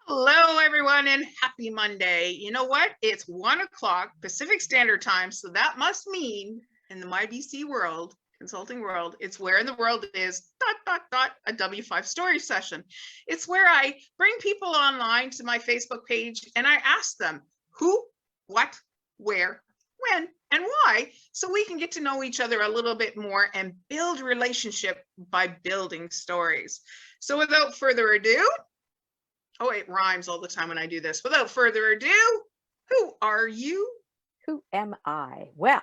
Hello, everyone, and happy Monday. You know what? It's 1 o'clock Pacific Standard Time, so that must mean in the MyBC world, consulting world, it's where in the world is a W5 story session. It's where I bring people online to my Facebook page and I ask them who, what, where, when, and why, so we can get to know each other a little bit more and build relationship by building stories. So without further ado, oh, it rhymes all the time when I do this. Without further ado, who are you? Who am I? Well,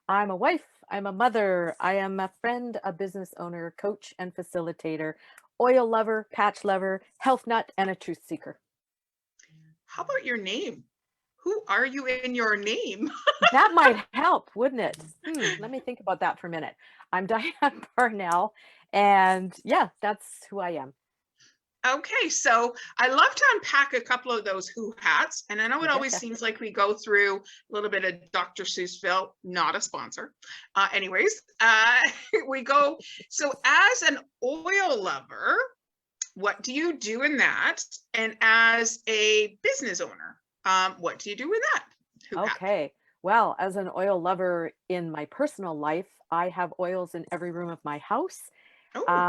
I'm a wife, I'm a mother, I am a friend, a business owner, coach and facilitator, oil lover, patch lover, health nut, and a truth seeker. How about your name? Who are you in your name? That might help, wouldn't it? Let me think about that for a minute. I'm Dianne Parnell, and yeah, that's who I am. Okay, so I love to unpack a couple of those who hats. And I know You it always betcha. seems like we go through a little bit of Dr. Seussville, not a sponsor. Anyways, we go. So, as an oil lover, what do you do in that? And as a business owner, what do you do in that? Who hat? Okay. Well, as an oil lover in my personal life, I have oils in every room of my house Oh,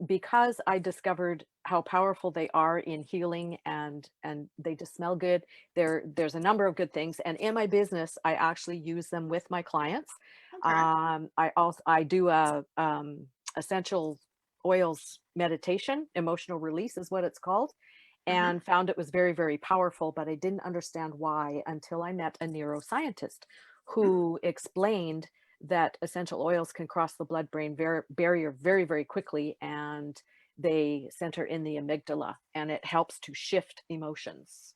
because I discovered how powerful they are in healing and they just smell good. There's a number of good things, and in my business, I actually use them with my clients. okay. I do a essential oils meditation, emotional release is what it's called, Mhm. and found it was very, very powerful, but I didn't understand why until I met a neuroscientist Mm. who explained that essential oils can cross the blood-brain barrier very, very quickly, and they center in the amygdala, and it helps to shift emotions.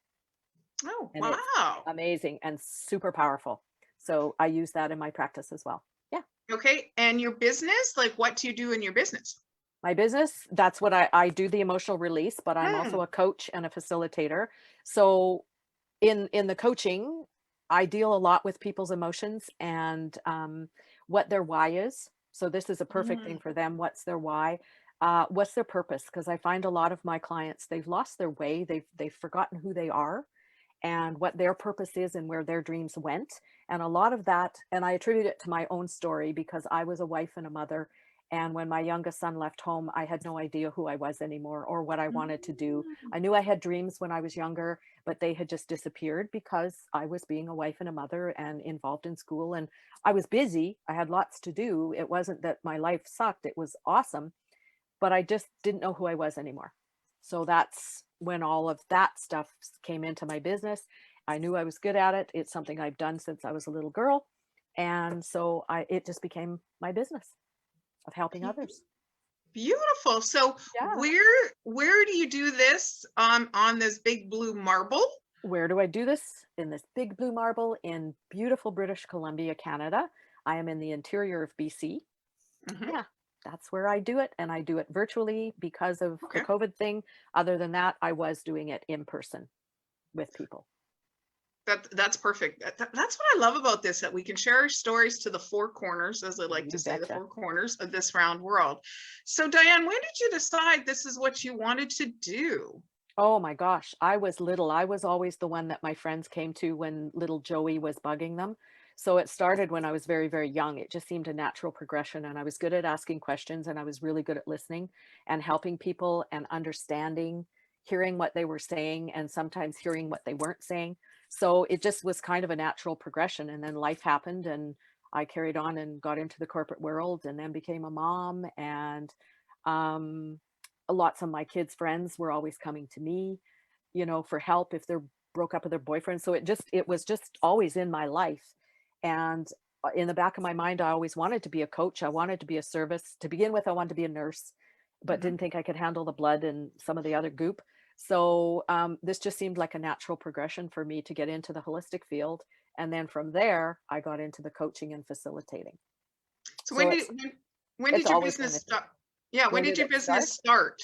Oh, And it's wow. amazing and super powerful. So I use that in my practice as well. Yeah. Okay. And your business, like what do you do in your business? My business, that's what I do the emotional release, but I'm Hmm. also a coach and a facilitator. So in the coaching, I deal a lot with people's emotions and what their why is. So this is a perfect thing Mm. for them. What's their why? What's their purpose? Because I find a lot of my clients, they've lost their way. They've forgotten who they are and what their purpose is and where their dreams went. And a lot of that, and I attribute it to my own story because I was a wife and a mother. And when my youngest son left home, I had no idea who I was anymore or what I wanted to do. Mm. I knew I had dreams when I was younger, but they had just disappeared because I was being a wife and a mother and involved in school. And I was busy. I had lots to do. It wasn't that my life sucked, it was awesome, but I just didn't know who I was anymore. So that's when all of that stuff came into my business. I knew I was good at it. It's something I've done since I was a little girl. And so it just became my business of helping others. Beautiful. So Yeah. where do you do this on this big blue marble? Where do I do this? In this big blue marble in beautiful British Columbia, Canada. I am in the interior of BC. Mhm. Yeah, that's where I do it. And I do it virtually because of the Okay. COVID thing. Other than that, I was doing it in person with people. That's perfect. That's what I love about this, that we can share our stories to the four corners, as I like You to say, the betcha. four corners of this round world. So Dianne, when did you decide this is what you wanted to do? Oh my gosh, I was little. I was always the one that my friends came to when little Joey was bugging them. So it started when I was very, very young. It just seemed a natural progression. And I was good at asking questions and I was really good at listening and helping people and understanding, hearing what they were saying and sometimes hearing what they weren't saying. So it just was kind of a natural progression. And then life happened and I carried on and got into the corporate world and then became a mom. And um, lots of my kids' friends were always coming to me, for help if they're broke up with their boyfriend. So it was just always in my life. And in the back of my mind, I always wanted to be a coach. I wanted to be a service. To begin with, I wanted to be a nurse, but Mhm. didn't think I could handle the blood and some of the other goop. So this just seemed like a natural progression for me to get into the holistic field. And then from there, I got into the coaching and facilitating. So So it's when it's did your always been business the start? Yeah, when when did did your it business start? start?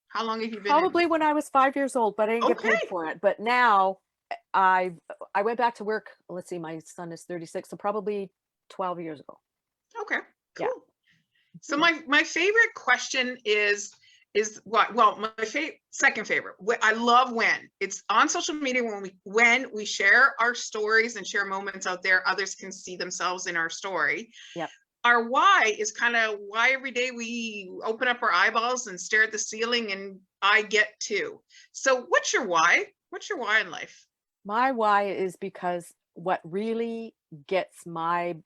How long have you been in? Probably when I was 5 years old, but I didn't get paid Okay. for it. But now I I went back to work, let's see, my son is 36, so probably 12 years ago. Okay. Yeah. Cool. So Mhm. my favorite question is is what, well, my second favorite. I love when it's on social media, when we share our stories and share moments out there, others can see themselves in our story. Yep. Our why is kind of why every day we open up our eyeballs and stare at the ceiling, and I get to. So what's your why? What's your why in life? My why is because what really gets my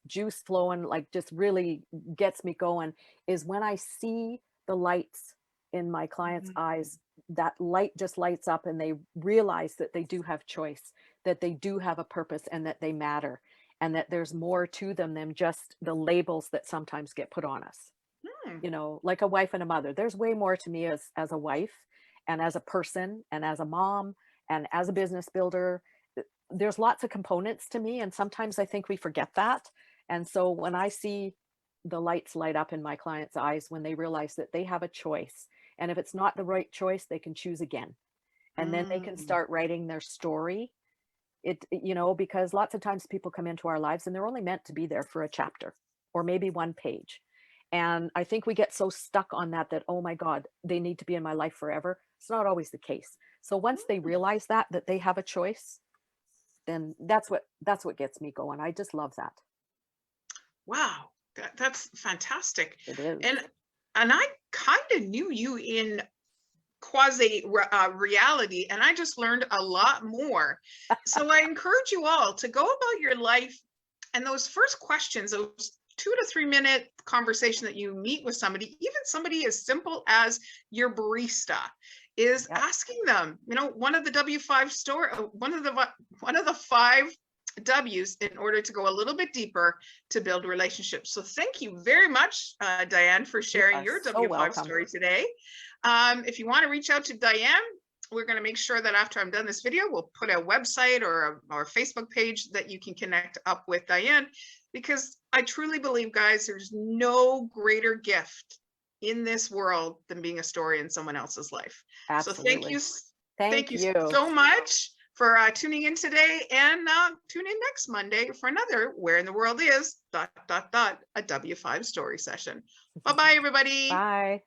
juice flowing, like just really gets me going, is when I see the lights in my clients' eyes. That light just lights up and they realize that they do have choice, that they do have a purpose, and that they matter, and that there's more to them than just the labels that sometimes get put on us. Hmm. You know, like a wife and a mother. There's way more to me as a wife and as a person and as a mom and as a business builder. There's lots of components to me, and sometimes I think we forget that. And so when I see the lights light up in my clients' eyes when they realize that they have a choice, and if it's not the right choice, they can choose again. And then they can Mm. start writing their story. You know, because lots of times people come into our lives and they're only meant to be there for a chapter or maybe one page. And I think we get so stuck on that, oh my God, they need to be in my life forever. It's not always the case. So once they realize that they have a choice, then that's what gets me going. I just love that. Wow, that's fantastic. It is. And I kind of knew you in quasi reality, and I just learned a lot more. So I encourage you all to go about your life, and those first questions, those 2 to 3 minute conversation that you meet with somebody, even somebody as simple as your barista, is Yep. asking them, you know, one of the W5 store, one of the 5 W's in order to go a little bit deeper to build relationships. So thank you very much, Dianne, for You sharing are your so W5 welcome. story today. If you want to reach out to Dianne, we're going to make sure that after I'm done this video, we'll put a website or a Facebook page that you can connect up with Dianne, because I truly believe, guys, there's no greater gift in this world than being a story in someone else's life. So Absolutely. thank Thank you you. so much for tuning in today, and tune in next Monday for another Where in the World Is ... a W5 story session. Bye-bye, everybody. Bye.